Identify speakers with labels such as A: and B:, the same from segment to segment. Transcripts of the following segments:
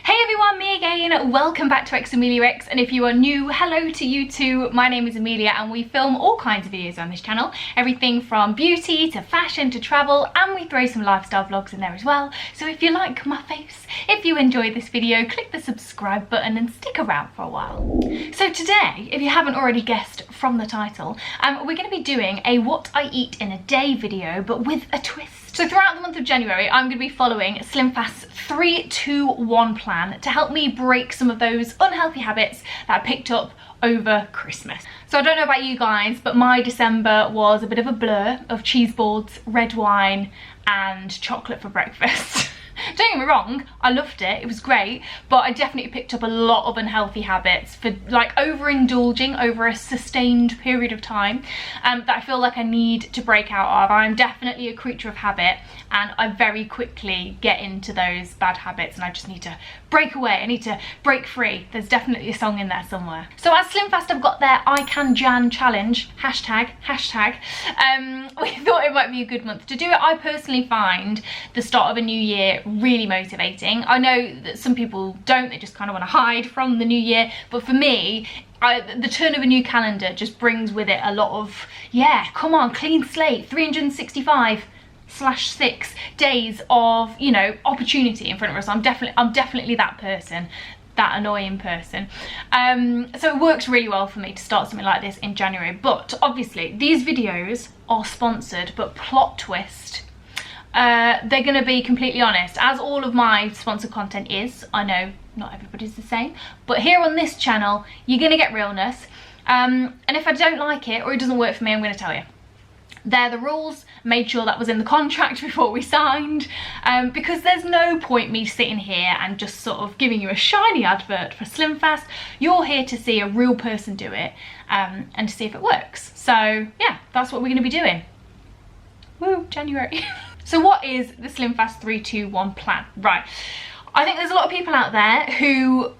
A: Hey everyone, me again. Welcome back to xameliax, and if you are new, hello to you too. My name is Amelia and we film all kinds of videos on this channel. Everything from beauty to fashion to travel, and we throw some lifestyle vlogs in there as well. So if you like my face, if you enjoyed this video, click the subscribe button and stick around for a while. So today, if you haven't already guessed from the title, we're going to be doing a what I eat in a day video, but with a twist. So throughout the month of January, I'm going to be following Slimfast's 3-2-1 plan to help me break some of those unhealthy habits that I picked up over Christmas. So I don't know about you guys, but my December was a bit of a blur of cheese boards, red wine and chocolate for breakfast. Don't get me wrong, I loved it, it was great, but I definitely picked up a lot of unhealthy habits for like overindulging over a sustained period of time that I feel like I need to break out of. I'm definitely a creature of habit and I very quickly get into those bad habits and I just need to break away, I need to break free. There's definitely a song in there somewhere. So as Slimfast have got their I Can Jan challenge, hashtag, we thought it might be a good month to do it. I personally find the start of a new year really motivating. I know that some people don't, they just kind of want to hide from the new year, but for me, the turn of a new calendar just brings with it a lot of, yeah, come on, clean slate, 365/6 days of, you know, opportunity in front of us. I'm definitely that person, that annoying person. So it works really well for me to start something like this in January. But obviously these videos are sponsored, but plot twist, they're going to be completely honest, as all of my sponsored content is. I know not everybody's the same, but here on this channel you're going to get realness, and if I don't like it or it doesn't work for me, I'm going to tell you. They're the rules. Made sure that was in the contract before we signed, because there's no point me sitting here and just sort of giving you a shiny advert for Slimfast. You're here to see a real person do it, and to see if it works. So yeah, that's what we're going to be doing. Woo, January. So what is the Slimfast 3-2-1 plan? Right, I think there's a lot of people out there who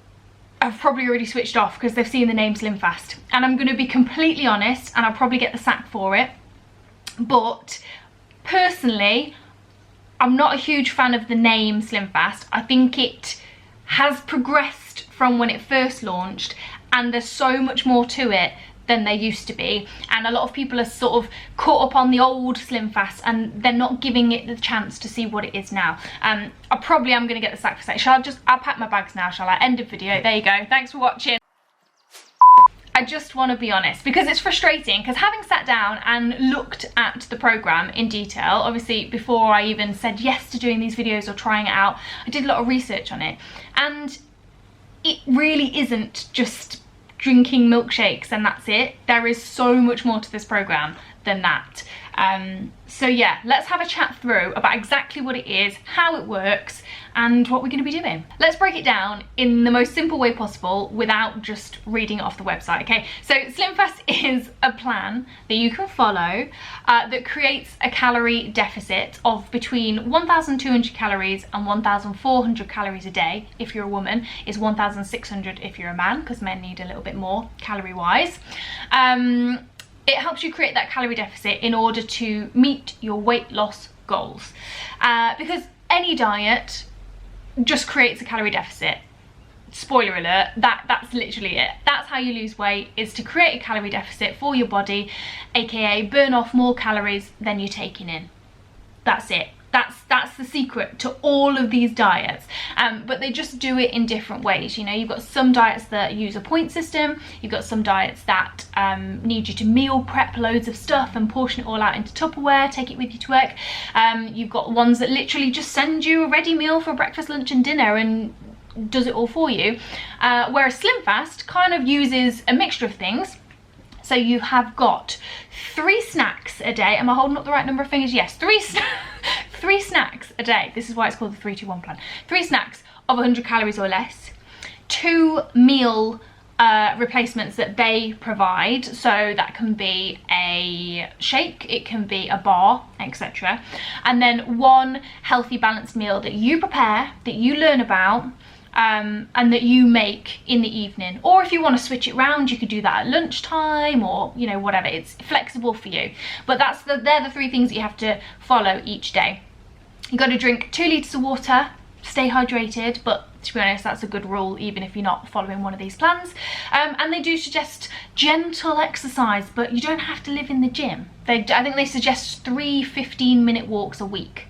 A: have probably already switched off because they've seen the name Slimfast, and I'm going to be completely honest, and I'll probably get the sack for it, but personally I'm not a huge fan of the name Slimfast. I think it has progressed from when it first launched, and there's so much more to it than there used to be, and a lot of people are sort of caught up on the old Slimfast and they're not giving it the chance to see what it is now. I probably am going to get the sack for that. I'll pack my bags now, shall I? End of video. There you go, thanks for watching. I just want to be honest, because it's frustrating, because having sat down and looked at the programme in detail, obviously before I even said yes to doing these videos or trying it out, I did a lot of research on it, and it really isn't just drinking milkshakes and that's it. There is so much more to this programme than that. So yeah, let's have a chat through about exactly what it is, how it works, and what we're going to be doing. Let's break it down in the most simple way possible without just reading it off the website, okay? So Slimfast is a plan that you can follow that creates a calorie deficit of between 1,200 calories and 1,400 calories a day if you're a woman, is 1,600 if you're a man, because men need a little bit more calorie wise. It helps you create that calorie deficit in order to meet your weight loss goals, because any diet just creates a calorie deficit. Spoiler alert, that's literally it. That's how you lose weight, is to create a calorie deficit for your body, aka burn off more calories than you're taking in. That's it. That's the secret to all of these diets, but they just do it in different ways. You know, you've got some diets that use a point system, you've got some diets that need you to meal prep loads of stuff and portion it all out into Tupperware, take it with you to work. You've got ones that literally just send you a ready meal for breakfast, lunch and dinner and does it all for you, whereas Slimfast kind of uses a mixture of things. So you have got 3 snacks a day. Am I holding up the right number of fingers? Yes, 3 snacks a day. This is why it's called the 3-2-1 plan. 3 snacks of 100 calories or less. 2 meal replacements that they provide. So that can be a shake, it can be a bar, etc. And then 1 healthy balanced meal that you prepare, that you learn about, and that you make in the evening. Or if you want to switch it around, you could do that at lunchtime, or you know, whatever. It's flexible for you, but they're the 3 things that you have to follow each day. You got to drink 2 litres of water, stay hydrated, but To be honest, that's a good rule even if you're not following one of these plans. And they do suggest gentle exercise, but you don't have to live in the gym. I think they suggest 3 15-minute walks a week.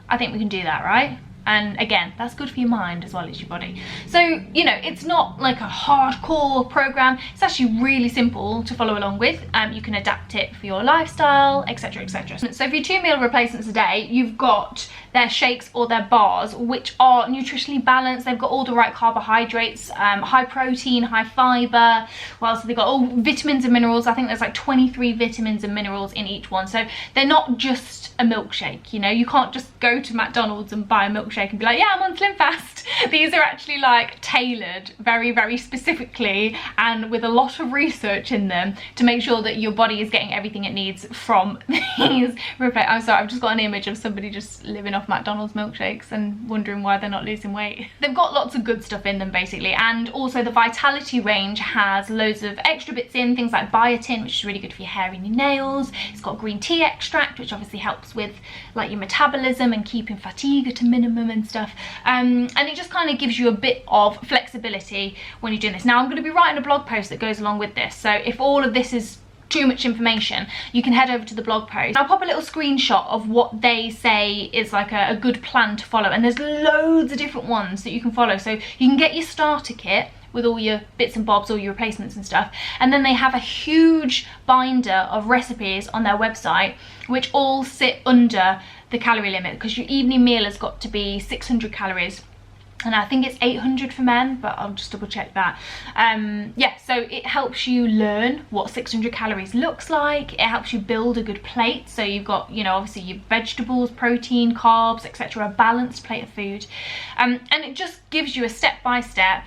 A: I think we can do that, right? And again, that's good for your mind as well as your body. So, you know, it's not like a hardcore program. It's actually really simple to follow along with. You can adapt it for your lifestyle, etc, etc. So for your 2 meal replacements a day, you've got their shakes or their bars, which are nutritionally balanced. They've got all the right carbohydrates, high protein, high fiber. Well, so they've got all vitamins and minerals. I think there's like 23 vitamins and minerals in each one. So they're not just a milkshake, you know. You can't just go to McDonald's and buy a milkshake and be like, yeah, I'm on Slimfast. These are actually like tailored very, very specifically and with a lot of research in them to make sure that your body is getting everything it needs from these. I'm sorry, I've just got an image of somebody just living off McDonald's milkshakes and wondering why they're not losing weight. They've got lots of good stuff in them basically, and also the Vitality range has loads of extra bits in, things like biotin, which is really good for your hair and your nails. It's got green tea extract, which obviously helps with like your metabolism and keeping fatigue at a minimum and stuff, and it just kind of gives you a bit of flexibility when you're doing this. Now I'm going to be writing a blog post that goes along with this, so if all of this is too much information, you can head over to the blog post. I'll pop a little screenshot of what they say is like a good plan to follow, and there's loads of different ones that you can follow. So you can get your starter kit with all your bits and bobs, all your replacements and stuff, and then they have a huge binder of recipes on their website which all sit under the calorie limit, because your evening meal has got to be 600 calories. And I think it's 800 for men, but I'll just double check that. Yeah, so it helps you learn what 600 calories looks like. It helps you build a good plate. So you've got, you know, obviously your vegetables, protein, carbs, etc. A balanced plate of food. And it just gives you a step-by-step,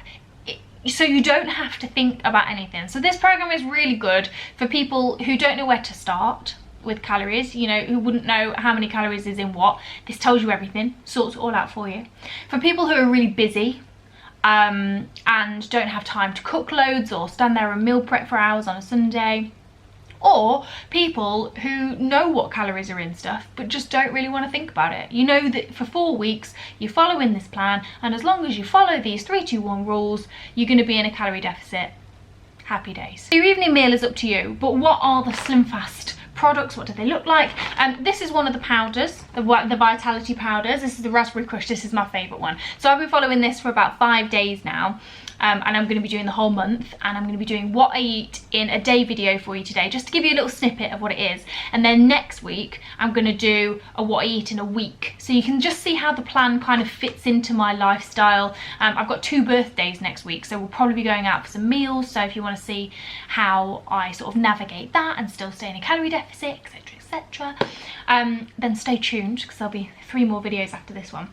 A: so you don't have to think about anything. So this program is really good for people who don't know where to start with calories, you know, who wouldn't know how many calories is in what. This tells you everything, sorts it all out for you. For people who are really busy and don't have time to cook loads or stand there and meal prep for hours on a Sunday, or people who know what calories are in stuff but just don't really want to think about it. You know that for 4 weeks you're following this plan, and as long as you follow these 3-2-1 rules, you're going to be in a calorie deficit. Happy days. Your evening meal is up to you, but what are the Slimfast products? What do they look like? This is one of the powders, the Vitality powders. This is the Raspberry Crush. This is my favourite one. So I've been following this for about 5 days now, and I'm going to be doing the whole month, and I'm going to be doing what I eat in a day video for you today, just to give you a little snippet of what it is. And then next week I'm going to do a what I eat in a week, so you can just see how the plan kind of fits into my lifestyle. I've got 2 birthdays next week, so we'll probably be going out for some meals, so if you want to see how I sort of navigate that and still stay in a calorie deficit, etc, etc, then stay tuned, because there'll be 3 more videos after this one.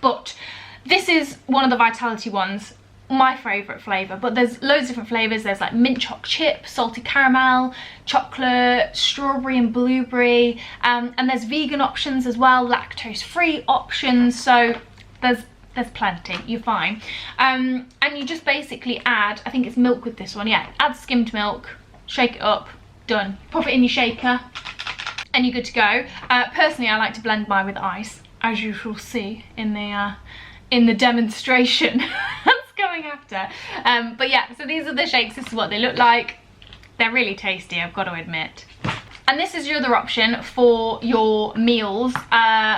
A: But this is one of the Vitality ones, my favourite flavour, but there's loads of different flavours. There's like mint choc chip, salted caramel, chocolate, strawberry and blueberry, and there's vegan options as well, lactose free options, so there's plenty, you're fine. And you just basically add, I think it's milk with this one, yeah, add skimmed milk, shake it up, done. Pop it in your shaker and you're good to go. Personally, I like to blend mine with ice, as you shall see in the demonstration that's going after. But yeah, so these are the shakes. This is what they look like. They're really tasty, I've got to admit. And this is your other option for your meals,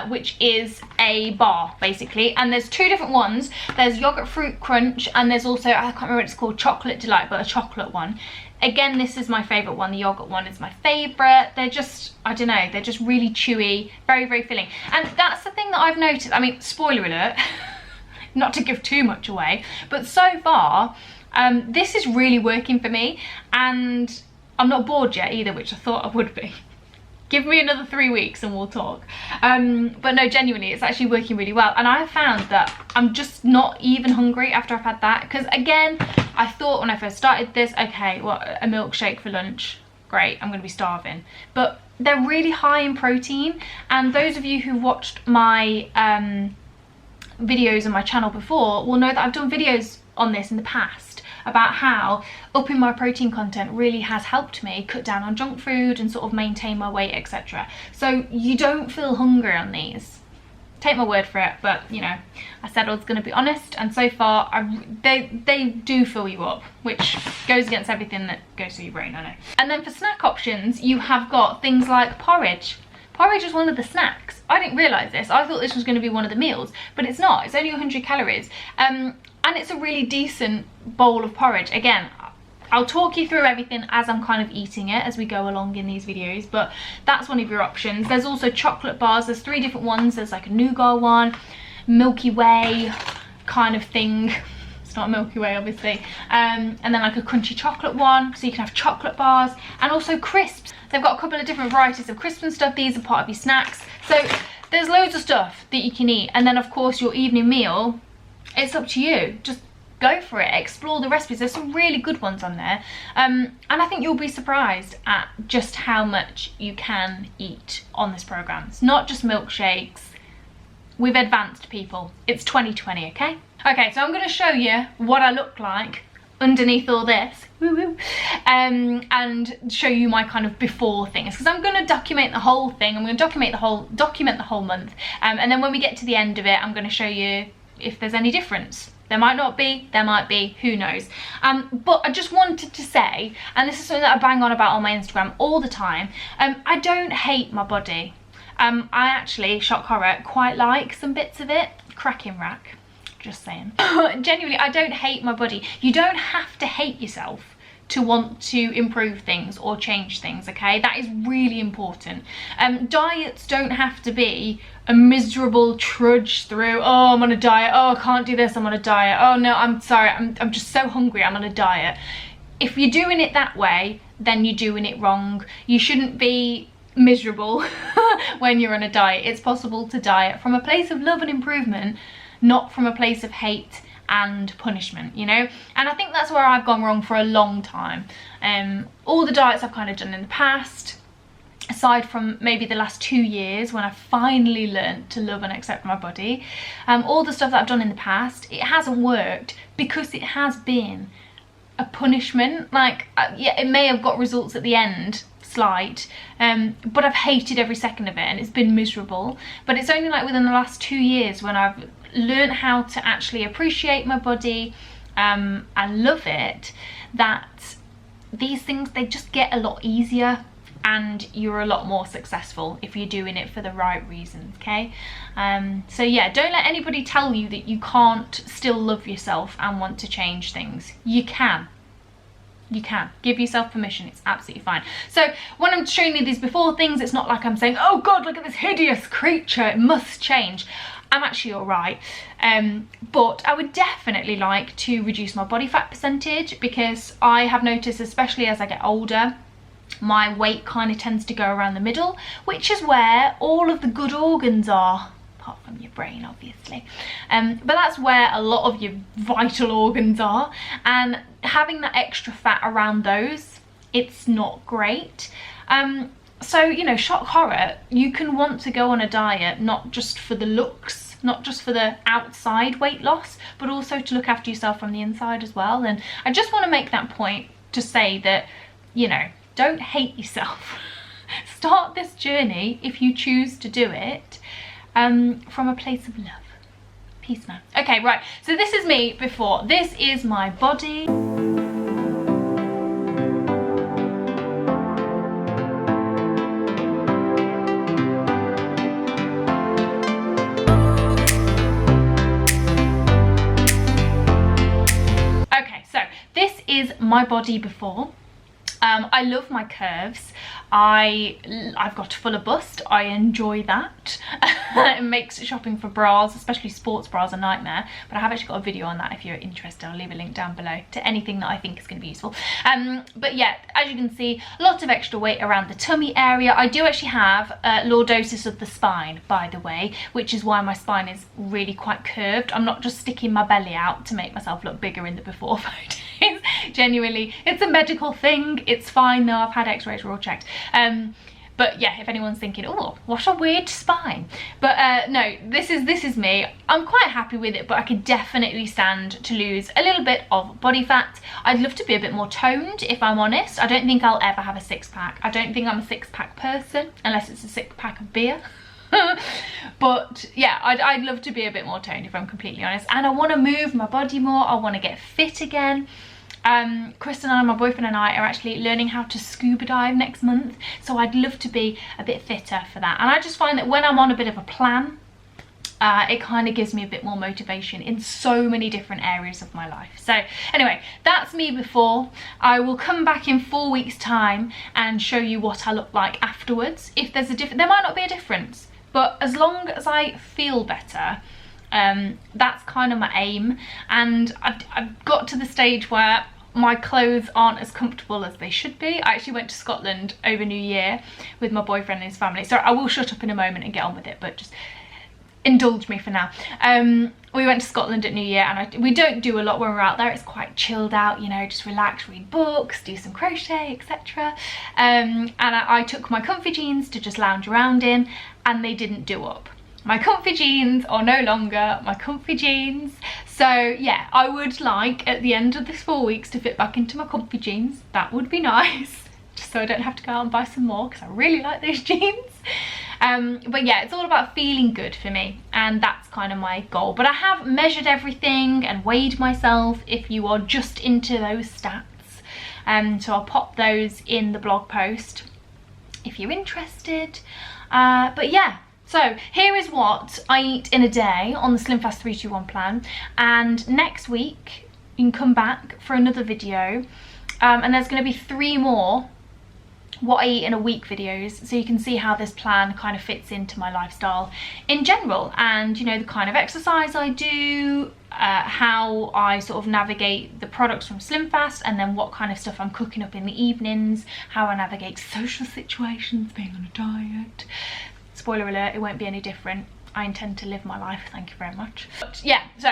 A: which is a bar basically, and there's 2 different ones. There's yogurt fruit crunch, and there's also, I can't remember what it's called, chocolate delight, but a chocolate one. Again, this is my favourite one. The yogurt one is my favourite. They're just, I don't know, they're just really chewy, very, very filling. And that's the thing that I've noticed. I mean, spoiler alert, not to give too much away, but so far, this is really working for me, and I'm not bored yet either, which I thought I would be. Give me another 3 weeks and we'll talk. But no, genuinely, it's actually working really well. And I have found that I'm just not even hungry after I've had that. Because again, I thought when I first started this, okay, well, a milkshake for lunch, great, I'm going to be starving. But they're really high in protein. And those of you who watched my videos on my channel before will know that I've done videos on this in the past about how upping my protein content really has helped me cut down on junk food and sort of maintain my weight, etc. So you don't feel hungry on these. take my word for it, but you know, I said I was going to be honest, and so far they do fill you up, which goes against everything that goes through your brain, I know. And then for snack options, you have got things like porridge. Porridge is one of the snacks. I didn't realise this. I thought this was going to be one of the meals, but it's not. It's only 100 calories. And it's a really decent bowl of porridge. Again, I'll talk you through everything as I'm kind of eating it as we go along in these videos, but that's one of your options. There's also chocolate bars. There's 3 different ones. There's like a nougat one, Milky Way kind of thing. It's not a Milky Way, obviously. And then like a crunchy chocolate one, so you can have chocolate bars, and also crisps. They've got a couple of different varieties of crisps and stuff. These are part of your snacks. So there's loads of stuff that you can eat. And then of course your evening meal, it's up to you. Just go for it, explore the recipes. There's some really good ones on there, and I think you'll be surprised at just how much you can eat on this program. It's not just milkshakes. We've advanced, people. It's 2020, okay? Okay, so I'm going to show you what I look like underneath all this, and show you my kind of before things, because I'm going to document the whole thing. I'm going to document the whole month, and then when we get to the end of it, I'm going to show you if there's any difference. There might not be, there might be, who knows. But I just wanted to say, and this is something that I bang on about on my Instagram all the time, I don't hate my body. I actually, shock horror, quite like some bits of it. Cracking rack, just saying. Genuinely, I don't hate my body. You don't have to hate yourself to want to improve things or change things, okay? That is really important. Diets don't have to be a miserable trudge through, oh, I'm on a diet, oh, I can't do this, I'm on a diet, oh no, I'm sorry, I'm just so hungry, I'm on a diet. If you're doing it that way, then you're doing it wrong. You shouldn't be miserable when you're on a diet. It's possible to diet from a place of love and improvement, not from a place of hate and punishment, you know. And I think that's where I've gone wrong for a long time. All the diets I've kind of done in the past, aside from maybe the last 2 years when I finally learned to love and accept my body, all the stuff that I've done in the past, it hasn't worked because it has been a punishment. Like, yeah, it may have got results at the end, slight, but I've hated every second of it and it's been miserable. But it's only like within the last 2 years when I've learned how to actually appreciate my body and love it, that these things, they just get a lot easier and you're a lot more successful if you're doing it for the right reasons, okay? So yeah, don't let anybody tell you that you can't still love yourself and want to change things. You can. You can. Give yourself permission. It's absolutely fine. So when I'm showing you these before things, it's not like I'm saying, oh God, look at this hideous creature, it must change. I'm actually all right. But I would definitely like to reduce my body fat percentage, because I have noticed, especially as I get older, my weight kind of tends to go around the middle, which is where all of the good organs are, apart from your brain, obviously. But that's where a lot of your vital organs are, and having that extra fat around those, it's not great. So, you know, shock horror, you can want to go on a diet not just for the looks, not just for the outside weight loss, but also to look after yourself from the inside as well. And I just want to make that point to say that, you know, don't hate yourself. Start this journey, if you choose to do it, from a place of love. Peace now. Okay, right, so this is me before. This is my body. Okay, so this is my body before. I love my curves. I've got a fuller bust. I enjoy that. It makes shopping for bras, especially sports bras, a nightmare. But I have actually got a video on that if you're interested. I'll leave a link down below to anything that I think is going to be useful. But yeah, as you can see, lots of extra weight around the tummy area. I do actually have lordosis of the spine, by the way, which is why my spine is really quite curved. I'm not just sticking my belly out to make myself look bigger in the before photos. Genuinely, it's a medical thing. It's fine though. I've had x-rays, we're all checked. But yeah, if anyone's thinking, oh, what a weird spine. But no, this is me. I'm quite happy with it, but I could definitely stand to lose a little bit of body fat. I'd love to be a bit more toned, if I'm honest. I don't think I'll ever have a six-pack. I don't think I'm a six-pack person, unless it's a six-pack of beer. But But yeah, I'd love to be a bit more toned, if I'm completely honest. And I want to move my body more. I want to get fit again. Kristen and I, my boyfriend and I, are actually learning how to scuba dive next month, so I'd love to be a bit fitter for that. And I just find that when I'm on a bit of a plan, it kind of gives me a bit more motivation in so many different areas of my life. So anyway, that's me before. I will come back in 4 weeks time and show you what I look like afterwards. If there's a difference, there might not be a difference, but as long as I feel better, that's kind of my aim. And I've got to the stage where my clothes aren't as comfortable as they should be. I actually went to Scotland over New Year with my boyfriend and his family, so I will shut up in a moment and get on with it, but just indulge me for now. We went to Scotland at New Year, and we don't do a lot when we're out there. It's quite chilled out, you know, just relax, read books, do some crochet, etc. And I took my comfy jeans to just lounge around in, and they didn't do up. My comfy jeans are no longer my comfy jeans. So yeah, I would like at the end of this 4 weeks to fit back into my comfy jeans. That would be nice, just so I don't have to go out and buy some more, because I really like those jeans. But yeah, it's all about feeling good for me, and that's kind of my goal. But I have measured everything and weighed myself, if you are just into those stats. So I'll pop those in the blog post if you're interested. But yeah, so here is what I eat in a day on the Slimfast 321 plan, and next week you can come back for another video, and there's going to be 3 more what I eat in a week videos, so you can see how this plan kind of fits into my lifestyle in general, and you know, the kind of exercise I do, how I sort of navigate the products from Slimfast, and then what kind of stuff I'm cooking up in the evenings, how I navigate social situations, being on a diet. Spoiler alert, it won't be any different. I intend to live my life, thank you very much. But yeah, so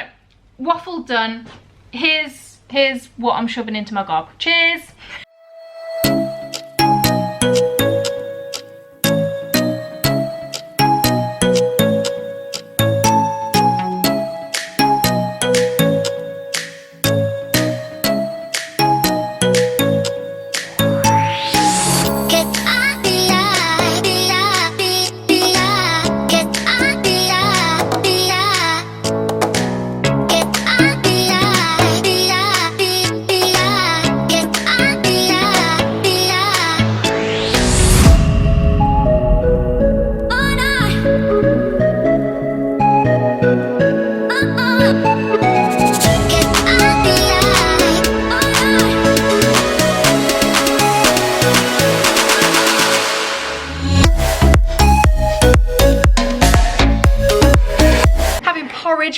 A: waffle done. Here's what I'm shoving into my gob. Cheers.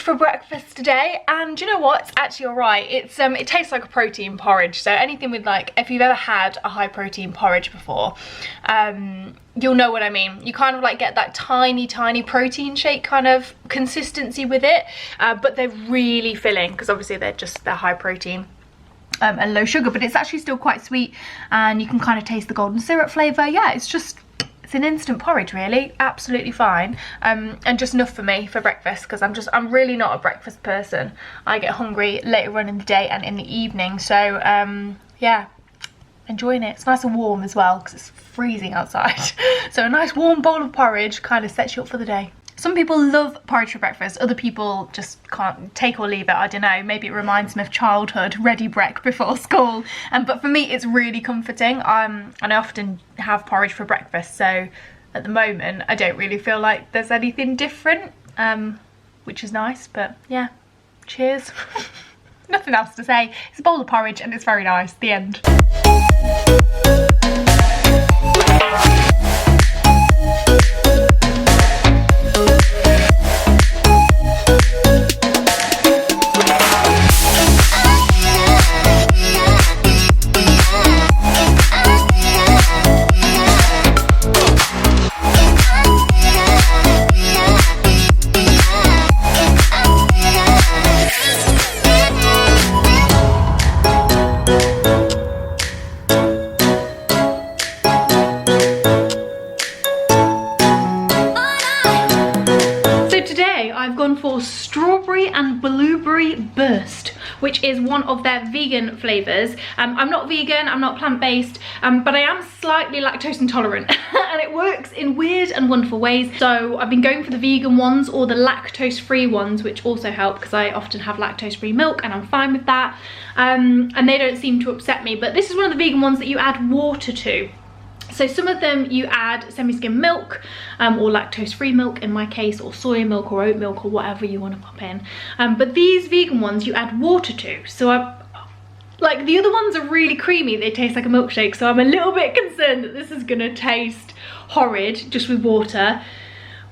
A: For breakfast today, and you know what, it's actually all right. It's it tastes like a protein porridge, so anything with, like, if you've ever had a high protein porridge before, you'll know what I mean. You kind of like get that tiny protein shake kind of consistency with it, but they're really filling, because obviously they're high protein and low sugar, but it's actually still quite sweet, and you can kind of taste the golden syrup flavour. Yeah, it's an instant porridge, really, absolutely fine, and just enough for me for breakfast, because I'm really not a breakfast person. I get hungry later on in the day and in the evening, so yeah, enjoying it. It's nice and warm as well, because it's freezing outside. So a nice warm bowl of porridge kind of sets you up for the day. Some people love porridge for breakfast, other people just can't, take or leave it. I don't know, maybe it reminds them of childhood, ready brec before school. But for me, it's really comforting. And I often have porridge for breakfast, so at the moment, I don't really feel like there's anything different, which is nice, but yeah, cheers. Nothing else to say. It's a bowl of porridge and it's very nice. The end. which is one of their vegan flavors. I'm not vegan, I'm not plant-based, but I am slightly lactose intolerant and it works in weird and wonderful ways. So I've been going for the vegan ones or the lactose-free ones, which also help because I often have lactose-free milk and I'm fine with that. And they don't seem to upset me, but this is one of the vegan ones that you add water to. So some of them you add semi-skim milk or lactose-free milk in my case, or soy milk or oat milk or whatever you want to pop in. But these vegan ones you add water to. So like the other ones are really creamy, they taste like a milkshake, so I'm a little bit concerned that this is gonna taste horrid just with water.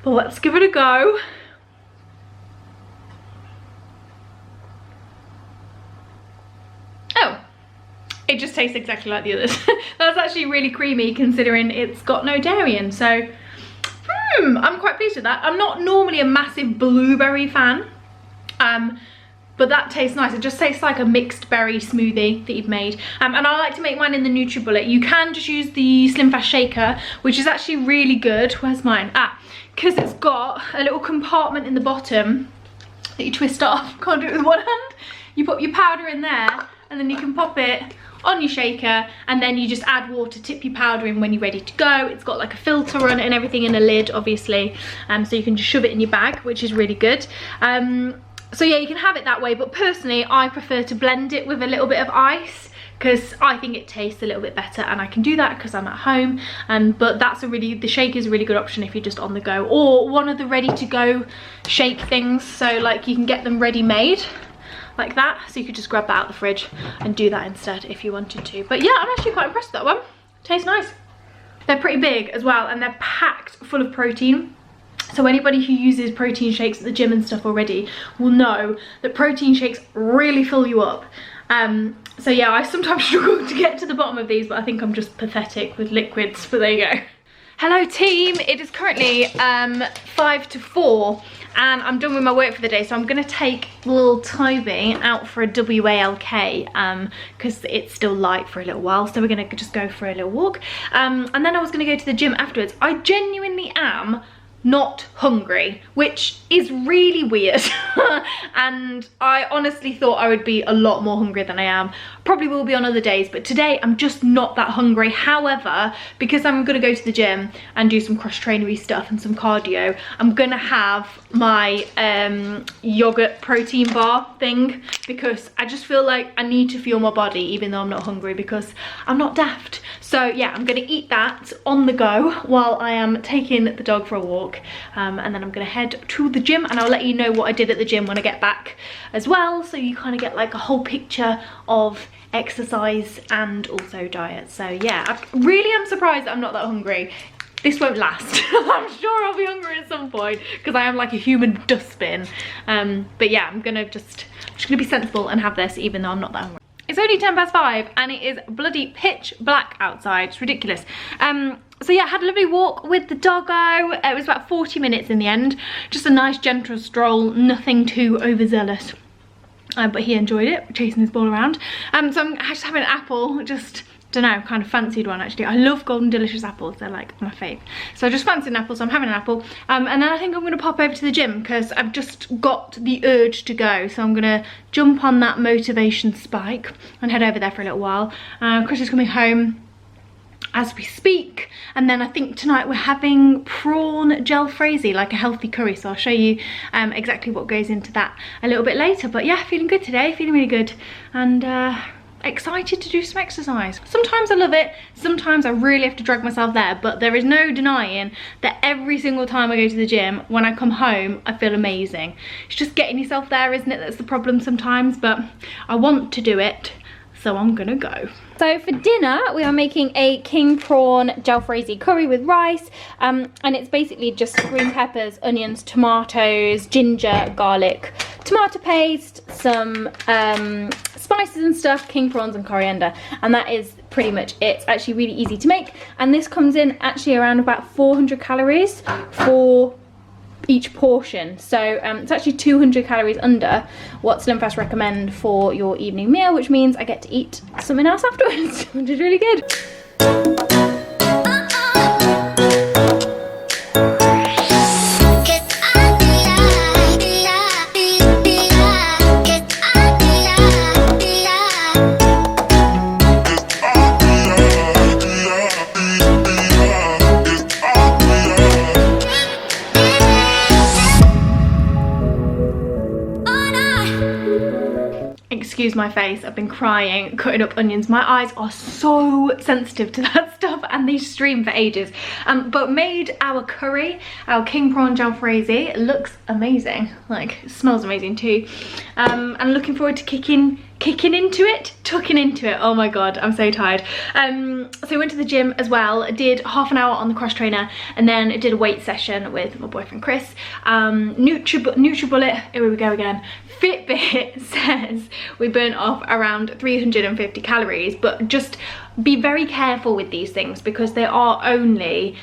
A: But let's give it a go. It just tastes exactly like the others. That's actually really creamy considering it's got no dairy in, so I'm quite pleased with that. I'm not normally a massive blueberry fan, but that tastes nice. It just tastes like a mixed berry smoothie that you've made. And I like to make mine in the NutriBullet. You can just use the Slimfast shaker, which is actually really good. Where's mine? Because it's got a little compartment in the bottom that you twist off. Can't do it with one hand. You put your powder in there and then you can pop it on your shaker, and then you just add water, tip your powder in when you're ready to go. It's got like a filter on it and everything, in a lid obviously, so you can just shove it in your bag, which is really good. So yeah, you can have it that way, but personally I prefer to blend it with a little bit of ice because I think it tastes a little bit better, and I can do that because I'm at home. But the shake is a really good option if you're just on the go, or one of the ready to go shake things. So like you can get them ready made like that, so you could just grab that out of the fridge and do that instead if you wanted to. But yeah, I'm actually quite impressed with that one. Tastes nice. They're pretty big as well, and they're packed full of protein. So anybody who uses protein shakes at the gym and stuff already will know that protein shakes really fill you up. So yeah, I sometimes struggle to get to the bottom of these, but I think I'm just pathetic with liquids, but there you go. Hello team, it is currently 5 to 4 and I'm done with my work for the day, so I'm gonna take little Toby out for a WALK because it's still light for a little while, so we're gonna just go for a little walk, and then I was gonna go to the gym afterwards. I genuinely am not hungry, which is really weird. And I honestly thought I would be a lot more hungry than I am. Probably will be on other days, but today I'm just not that hungry. However, because I'm gonna go to the gym and do some cross-trainery stuff and some cardio, I'm gonna have my yogurt protein bar thing, because I just feel like I need to fuel my body even though I'm not hungry, because I'm not daft. So yeah, I'm gonna eat that on the go while I am taking the dog for a walk, and then I'm gonna head to the gym, and I'll let you know what I did at the gym when I get back as well, so you kind of get like a whole picture of exercise and also diet. So yeah, I really am surprised that I'm not that hungry. This won't last. I'm sure I'll be hungry at some point because I am like a human dustbin. But yeah, I'm gonna just gonna be sensible and have this even though I'm not that hungry. It's only 5:10 and it is bloody pitch black outside. It's ridiculous. So yeah, I had a lovely walk with the doggo. It was about 40 minutes in the end. Just a nice gentle stroll, nothing too overzealous. But he enjoyed it, chasing his ball around. So I'm just having an apple, just, don't know, kind of fancied one actually. I love golden delicious apples, they're like my fave. So I just fancied an apple, so I'm having an apple. And then I think I'm gonna pop over to the gym because I've just got the urge to go. So I'm gonna jump on that motivation spike and head over there for a little while. Chris is coming home as we speak, and then I think tonight we're having prawn jalfrezi, like a healthy curry, so I'll show you exactly what goes into that a little bit later. But yeah, feeling good today, feeling really good, and excited to do some exercise. Sometimes I love it, sometimes I really have to drag myself there, but there is no denying that every single time I go to the gym, when I come home, I feel amazing. It's just getting yourself there, isn't it, that's the problem sometimes, but I want to do it, so I'm gonna go. So for dinner, we are making a king prawn jalfrezi curry with rice, and it's basically just green peppers, onions, tomatoes, ginger, garlic, tomato paste, some spices and stuff, king prawns and coriander, and that is pretty much it. It's actually really easy to make, and this comes in actually around about 400 calories for each portion, so it's actually 200 calories under what Slimfast recommend for your evening meal, which means I get to eat something else afterwards, which is really good. excuse my face, I've been crying, cutting up onions. My eyes are so sensitive to that stuff and they stream for ages. But made our curry, our king prawn jalfrezi. It looks amazing, like it smells amazing too. And looking forward to tucking into it. Oh my god, I'm so tired. So I went to the gym as well, did half an hour on the cross trainer, and then I did a weight session with my boyfriend Chris. NutriBullet, here we go again. Fitbit says we burn off around 350 calories, but just be very careful with these things because they are only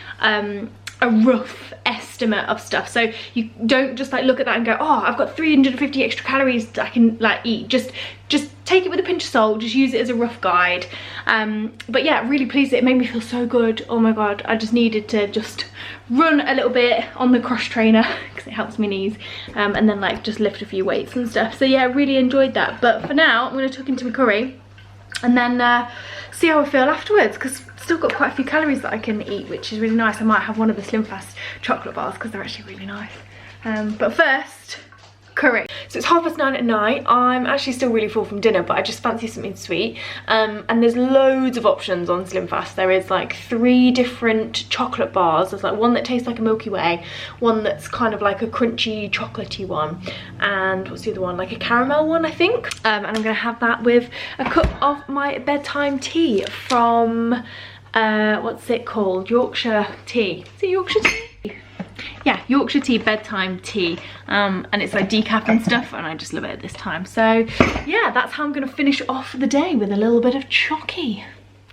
A: a rough estimate of stuff. So you don't just like look at that and go, oh, I've got 350 extra calories that I can like eat. Just take it with a pinch of salt, just use it as a rough guide. But yeah, really pleased. It made me feel so good. Oh my god, I just needed to just run a little bit on the cross trainer because it helps my knees, and then like just lift a few weights and stuff. So yeah, really enjoyed that. But for now, I'm going to tuck into my curry and then see how I feel afterwards, because still got quite a few calories that I can eat, which is really nice. I might have one of the Slimfast chocolate bars because they're actually really nice. But first, curry. So it's 9:30 at night. I'm actually still really full from dinner, but I just fancy something sweet. And there's loads of options on Slimfast. There is like 3 different chocolate bars. There's like one that tastes like a Milky Way, one that's kind of like a crunchy chocolatey one, and what's the other one, like a caramel one I think. And I'm gonna have that with a cup of my bedtime tea from what's it called, Yorkshire tea. Is it Yorkshire tea? Yeah, Yorkshire tea bedtime tea, and it's like decaf and stuff, and I just love it at this time. So yeah, that's how I'm gonna finish off the day, with a little bit of chocky.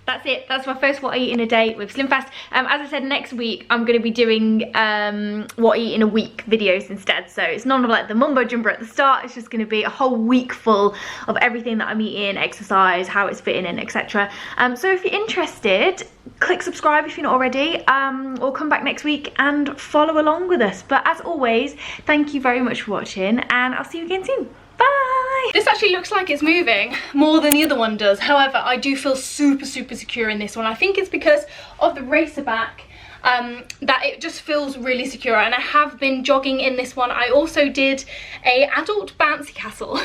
A: That's it. That's my first what I eat in a day with Slimfast. As I said, next week I'm going to be doing what I eat in a week videos instead. So it's none of like the mumbo jumbo at the start. It's just going to be a whole week full of everything that I'm eating, exercise, how it's fitting in, etc. So if you're interested, click subscribe if you're not already, or come back next week and follow along with us. But as always, thank you very much for watching, and I'll see you again soon. Bye! This actually looks like it's moving more than the other one does. However, I do feel super secure in this one. I think it's because of the racer back, that it just feels really secure, and I have been jogging in this one. I also did a adult bouncy castle.